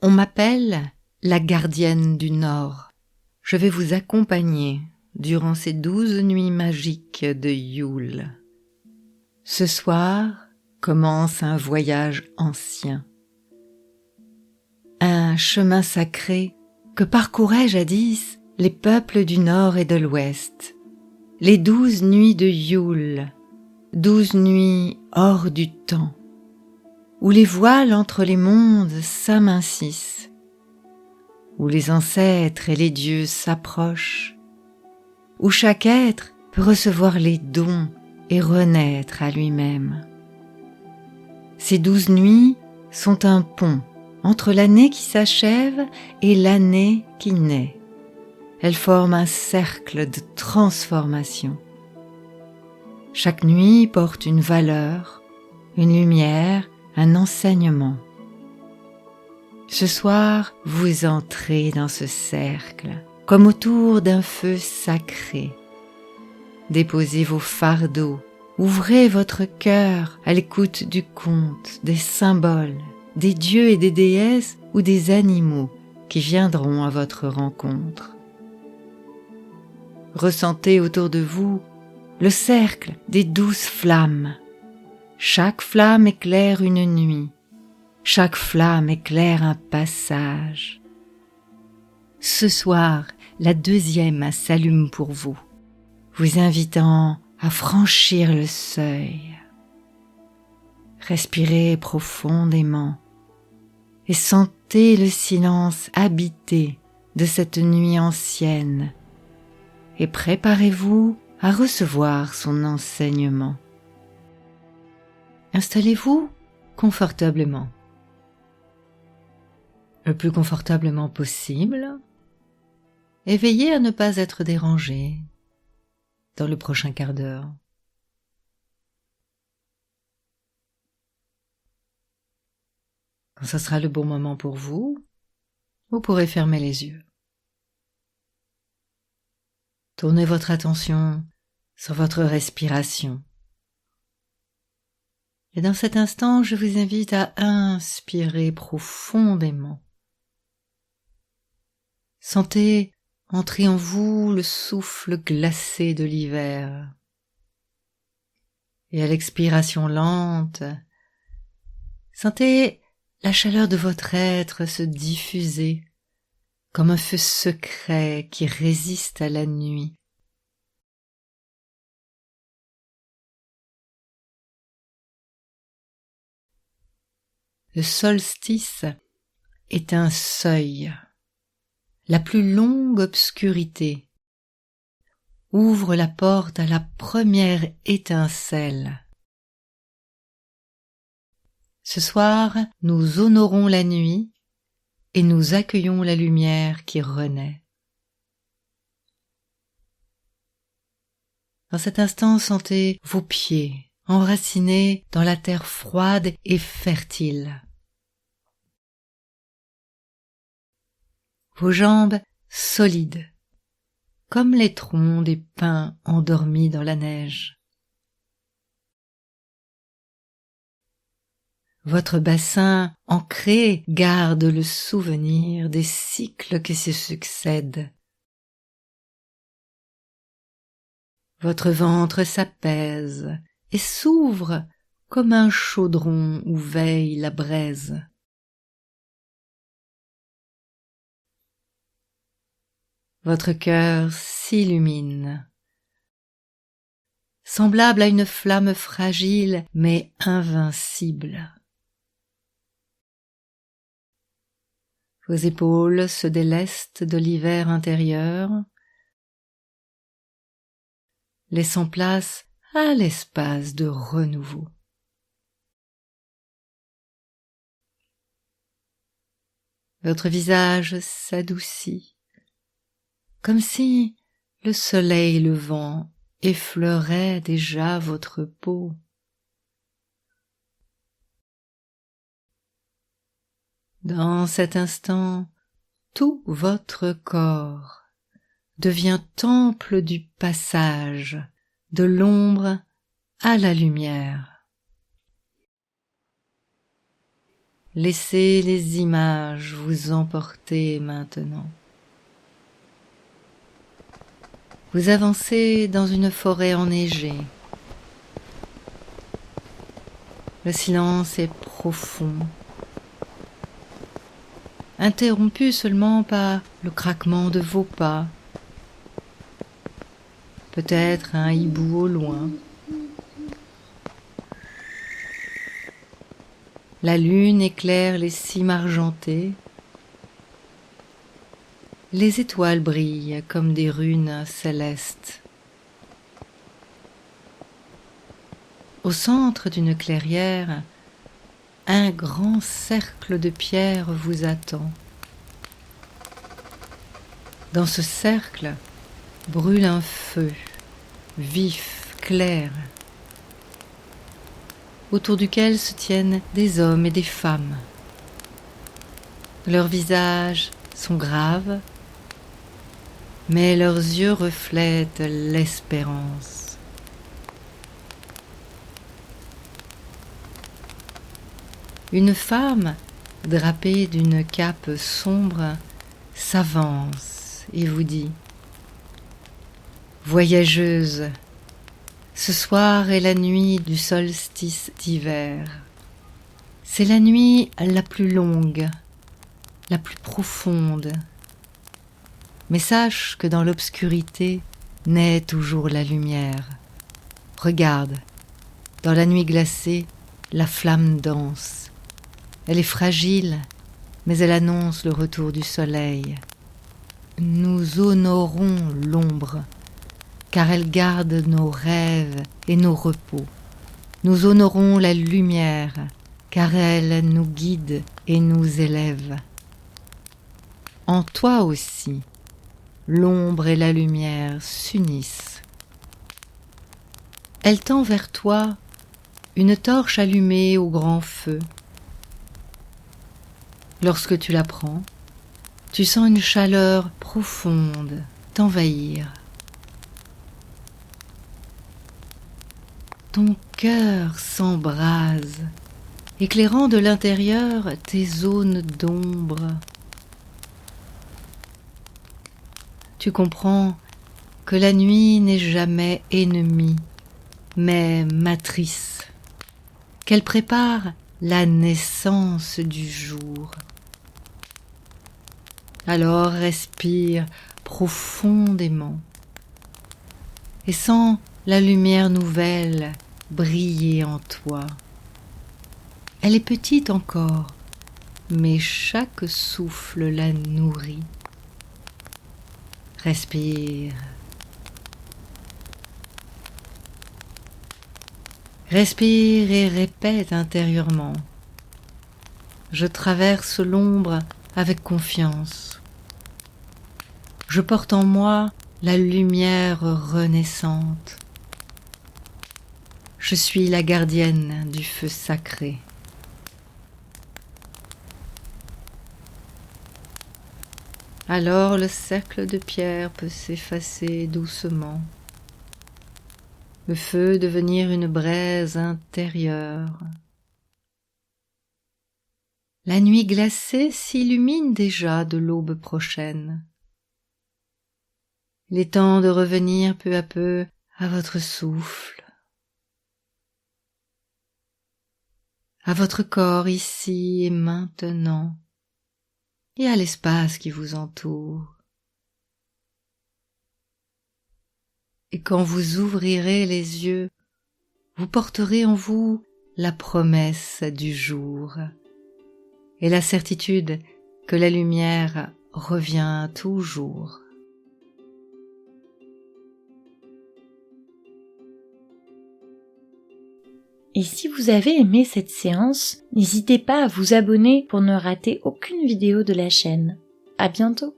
On m'appelle la gardienne du Nord. Je vais vous accompagner durant ces 12 nuits magiques de Yule. Ce soir commence un voyage ancien. Un chemin sacré que parcouraient jadis les peuples du Nord et de l'Ouest. Les 12 nuits de Yule, 12 nuits hors du temps, où les voiles entre les mondes s'amincissent, où les ancêtres et les dieux s'approchent, où chaque être peut recevoir les dons et renaître à lui-même. Ces 12 nuits sont un pont entre l'année qui s'achève et l'année qui naît. Elles forment un cercle de transformation. Chaque nuit porte une valeur, une lumière, un enseignement. Ce soir, vous entrez dans ce cercle, comme autour d'un feu sacré. Déposez vos fardeaux, ouvrez votre cœur à l'écoute du conte, des symboles, des dieux et des déesses ou des animaux qui viendront à votre rencontre. Ressentez autour de vous le cercle des 12 flammes. Chaque flamme éclaire une nuit. Chaque flamme éclaire un passage. Ce soir, la 2e s'allume pour vous, vous invitant à franchir le seuil. Respirez profondément et sentez le silence habité de cette nuit ancienne et préparez-vous à recevoir son enseignement. Installez-vous confortablement. Le plus confortablement possible, et veillez à ne pas être dérangé dans le prochain quart d'heure. Quand ce sera le bon moment pour vous pourrez fermer les yeux. Tournez votre attention sur votre respiration. Et dans cet instant, je vous invite à inspirer profondément. Sentez entrer en vous le souffle glacé de l'hiver. Et à l'expiration lente, sentez la chaleur de votre être se diffuser comme un feu secret qui résiste à la nuit. Le solstice est un seuil. La plus longue obscurité ouvre la porte à la première étincelle. Ce soir, nous honorons la nuit et nous accueillons la lumière qui renaît. Dans cet instant, sentez vos pieds enracinés dans la terre froide et fertile. Vos jambes solides, comme les troncs des pins endormis dans la neige. Votre bassin ancré garde le souvenir des cycles qui se succèdent. Votre ventre s'apaise et s'ouvre comme un chaudron où veille la braise. Votre cœur s'illumine, semblable à une flamme fragile mais invincible. Vos épaules se délestent de l'hiver intérieur, laissant place à l'espace de renouveau. Votre visage s'adoucit, comme si le soleil levant effleurait déjà votre peau. Dans cet instant, tout votre corps devient temple du passage, de l'ombre à la lumière. Laissez les images vous emporter maintenant. Vous avancez dans une forêt enneigée. Le silence est profond, interrompu seulement par le craquement de vos pas, peut-être un hibou au loin. La lune éclaire les cimes argentées. Les étoiles brillent comme des runes célestes. Au centre d'une clairière, un grand cercle de pierre vous attend. Dans ce cercle brûle un feu, vif, clair, autour duquel se tiennent des hommes et des femmes. Leurs visages sont graves, mais leurs yeux reflètent l'espérance. Une femme, drapée d'une cape sombre, s'avance et vous dit : « Voyageuse, ce soir est la nuit du solstice d'hiver. C'est la nuit la plus longue, la plus profonde. Mais sache que dans l'obscurité naît toujours la lumière. Regarde, dans la nuit glacée, la flamme danse. Elle est fragile, mais elle annonce le retour du soleil. Nous honorons l'ombre, car elle garde nos rêves et nos repos. Nous honorons la lumière, car elle nous guide et nous élève. En toi aussi, l'ombre et la lumière s'unissent. Elle tend vers toi une torche allumée au grand feu. Lorsque tu la prends, tu sens une chaleur profonde t'envahir. Ton cœur s'embrase, éclairant de l'intérieur tes zones d'ombre. Tu comprends que la nuit n'est jamais ennemie, mais matrice, qu'elle prépare la naissance du jour. Alors respire profondément et sens la lumière nouvelle briller en toi. Elle est petite encore, mais chaque souffle la nourrit. Respire. Respire et répète intérieurement. Je traverse l'ombre avec confiance. Je porte en moi la lumière renaissante. Je suis la gardienne du feu sacré. Alors le cercle de pierre peut s'effacer doucement. Le feu devenir une braise intérieure. La nuit glacée s'illumine déjà de l'aube prochaine. Il est temps de revenir peu à peu à votre souffle, à votre corps ici et maintenant, et à l'espace qui vous entoure. Et quand vous ouvrirez les yeux, vous porterez en vous la promesse du jour et la certitude que la lumière revient toujours. Et si vous avez aimé cette séance, n'hésitez pas à vous abonner pour ne rater aucune vidéo de la chaîne. À bientôt!